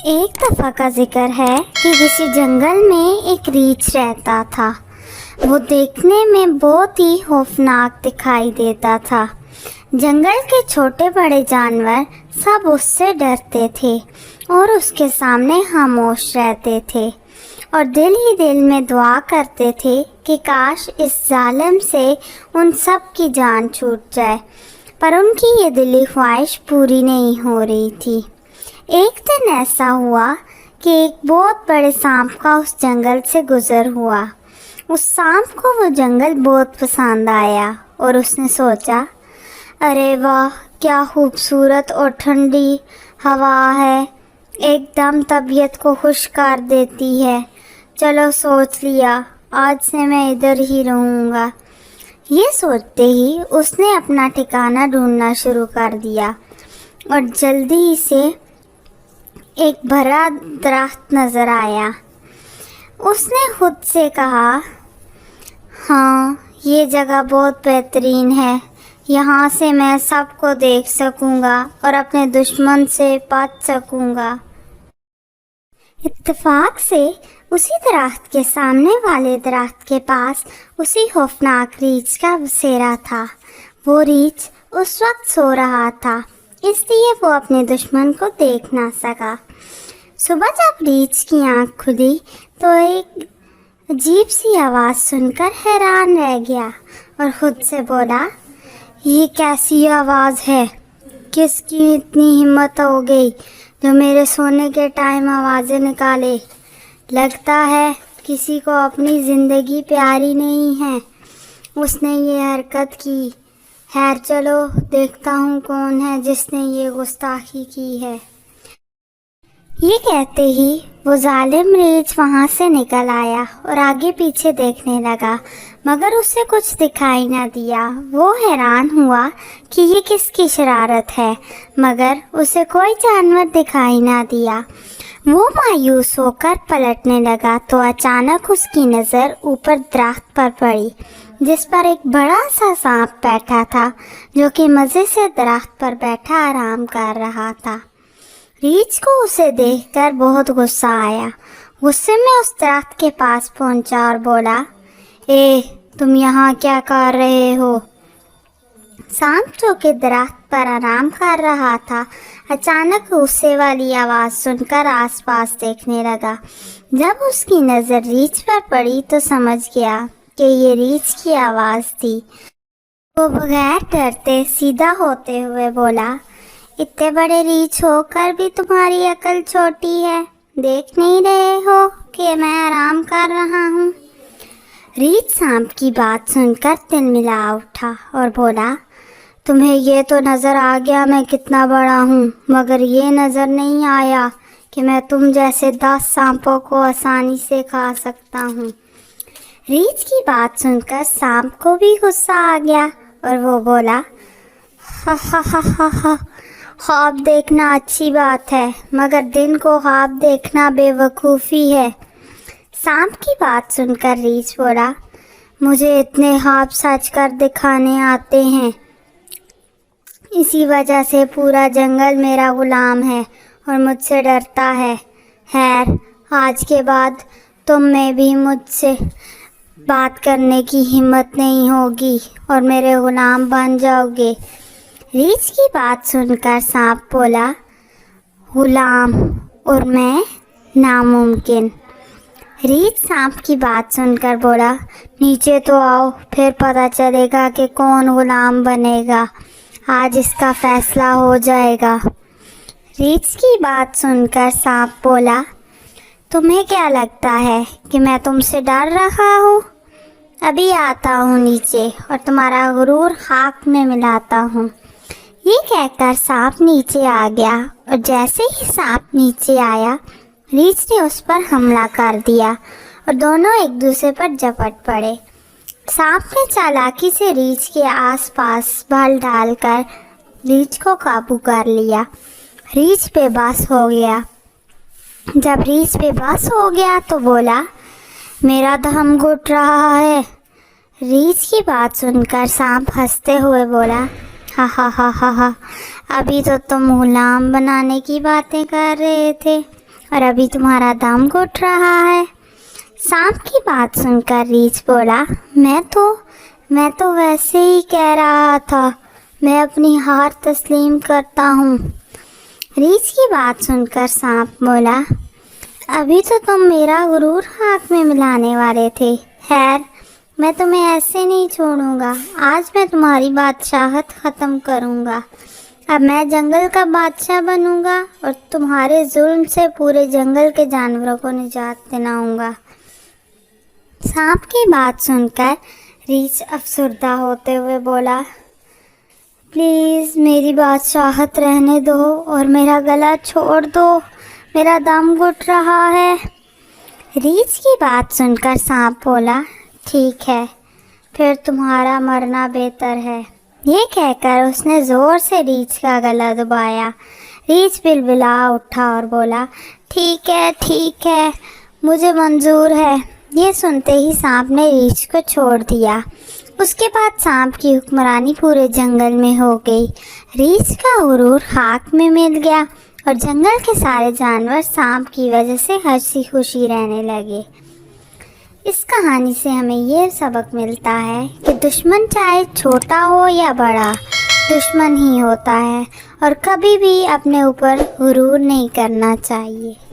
एक दफ़ा का जिक्र है कि किसी जंगल में एक रीछ रहता था। वो देखने में बहुत ही खौफनाक दिखाई देता था। जंगल के छोटे बड़े जानवर सब उससे डरते थे और उसके सामने खामोश रहते थे और दिल ही दिल में दुआ करते थे कि काश इस जालिम से उन सब की जान छूट जाए, पर उनकी ये दिली ख्वाहिश पूरी नहीं हो रही थी। एक दिन ऐसा हुआ कि एक बहुत बड़े सांप का उस जंगल से गुजर हुआ। उस सांप को वो जंगल बहुत पसंद आया और उसने सोचा, अरे वाह, क्या खूबसूरत और ठंडी हवा है, एकदम तबीयत को खुश कर देती है। चलो सोच लिया, आज से मैं इधर ही रहूँगा। ये सोचते ही उसने अपना ठिकाना ढूंढना शुरू कर दिया और जल्दी ही से एक बड़ा दरख्त नज़र आया। उसने खुद से कहा, हाँ, ये जगह बहुत बेहतरीन है, यहाँ से मैं सबको देख सकूँगा और अपने दुश्मन से बच सकूँगा। इत्तेफाक से उसी दरख्त के सामने वाले दरख्त के पास उसी खौफनाक रीछ का बसेरा था। वो रीछ उस वक्त सो रहा था, इसलिए वो अपने दुश्मन को देख ना सका। सुबह जब रीछ की आंख खुली तो एक अजीब सी आवाज़ सुनकर हैरान रह गया और खुद से बोला, ये कैसी आवाज़ है? किसकी इतनी हिम्मत हो गई जो मेरे सोने के टाइम आवाज़ें निकाले? लगता है किसी को अपनी ज़िंदगी प्यारी नहीं है, उसने ये हरकत की। खैर चलो, देखता हूँ कौन है जिसने ये गुस्ताखी की है। ये कहते ही वो जालिम रीछ वहाँ से निकल आया और आगे पीछे देखने लगा, मगर उसे कुछ दिखाई ना दिया। वो हैरान हुआ कि ये किसकी शरारत है, मगर उसे कोई जानवर दिखाई ना दिया। वो मायूस होकर पलटने लगा तो अचानक उसकी नज़र ऊपर दरख्त पर पड़ी, जिस पर एक बड़ा सा सांप बैठा था, जो कि मज़े से दरख्त पर बैठा आराम कर रहा था। रीछ को उसे देखकर बहुत गुस्सा आया। गुस्से में उस दरख्त के पास पहुंचा और बोला, तुम यहाँ क्या कर रहे हो? सांप जो कि दरख्त पर आराम कर रहा था, अचानक गुस्से वाली आवाज़ सुनकर आसपास देखने लगा। जब उसकी नज़र रीछ पर पड़ी तो समझ गया कि ये रीछ की आवाज़ थी। वो बगैर डरते सीधा होते हुए बोला, इतने बड़े रीछ होकर भी तुम्हारी अकल छोटी है, देख नहीं रहे हो कि मैं आराम कर रहा हूँ? रीछ सांप की बात सुनकर तिलमिला उठा और बोला, तुम्हें ये तो नज़र आ गया मैं कितना बड़ा हूँ, मगर ये नज़र नहीं आया कि मैं तुम जैसे 10 सांपों को आसानी से खा सकता हूँ। रीछ की बात सुनकर सांप को भी गुस्सा आ गया और वो बोला, हा हा हा हा हा, ख्वाब देखना अच्छी बात है, मगर दिन को ख्वाब देखना बेवकूफ़ी है। सांप की बात सुनकर रीछ बोला, मुझे इतने ख्वाब सच कर दिखाने आते हैं, इसी वजह से पूरा जंगल मेरा गुलाम है और मुझसे डरता है। खैर, आज के बाद तुम में भी मुझसे बात करने की हिम्मत नहीं होगी और मेरे गुलाम बन जाओगे। रीछ की बात सुनकर सांप बोला, गुलाम और मैं, नामुमकिन। रीछ सांप की बात सुनकर बोला, नीचे तो आओ, फिर पता चलेगा कि कौन गुलाम बनेगा, आज इसका फैसला हो जाएगा। रीछ की बात सुनकर सांप बोला, तुम्हें क्या लगता है कि मैं तुमसे डर रहा हूँ? अभी आता हूँ नीचे और तुम्हारा गुरूर खाक में मिलाता हूँ। ये कहकर सांप नीचे आ गया और जैसे ही सांप नीचे आया, रीछ ने उस पर हमला कर दिया और दोनों एक दूसरे पर झपट पड़े। सांप ने चालाकी से रीछ के आसपास बल डालकर रीछ को काबू कर लिया। रीछ बेबस हो गया। जब रीछ बेबस हो गया तो बोला, मेरा दम घुट रहा है। रीछ की बात सुनकर सांप हंसते हुए बोला, हा हा हा हा हा, अभी तो तुम गुलाम बनाने की बातें कर रहे थे, اور ابھی تمہارا دم گھٹ رہا ہے۔ سانپ کی بات سن کر ریچھ بولا، میں تو ویسے ہی کہہ رہا تھا، میں اپنی ہار تسلیم کرتا ہوں۔ ریچھ کی بات سن کر سانپ بولا، ابھی تو تم میرا غرور خاک میں ملانے والے تھے، خیر میں تمہیں ایسے نہیں چھوڑوں گا، آج میں تمہاری بادشاہت ختم کروں گا۔ اب میں جنگل کا بادشاہ بنوں گا اور تمہارے ظلم سے پورے جنگل کے جانوروں کو نجات دلاؤں گا۔ سانپ کی بات سن کر ریچھ افسردہ ہوتے ہوئے بولا، پلیز میری بادشاہت رہنے دو اور میرا گلا چھوڑ دو، میرا دم گھٹ رہا ہے۔ ریچھ کی بات سن کر سانپ بولا، ٹھیک ہے، پھر تمہارا مرنا بہتر ہے۔ یہ کہہ کر اس نے زور سے ریچھ کا گلا دبایا۔ ریچھ بلبلا اٹھا اور بولا، ٹھیک ہے، مجھے منظور ہے۔ یہ سنتے ہی سانپ نے ریچھ کو چھوڑ دیا۔ اس کے بعد سانپ کی حکمرانی پورے جنگل میں ہو گئی۔ ریچھ کا غرور خاک میں مل گیا اور جنگل کے سارے جانور سانپ کی وجہ سے ہنسی خوشی رہنے لگے۔ اس کہانی سے ہمیں یہ سبق ملتا ہے کہ دشمن چاہے چھوٹا ہو یا بڑا، دشمن ہی ہوتا ہے اور کبھی بھی اپنے اوپر غرور نہیں کرنا چاہیے۔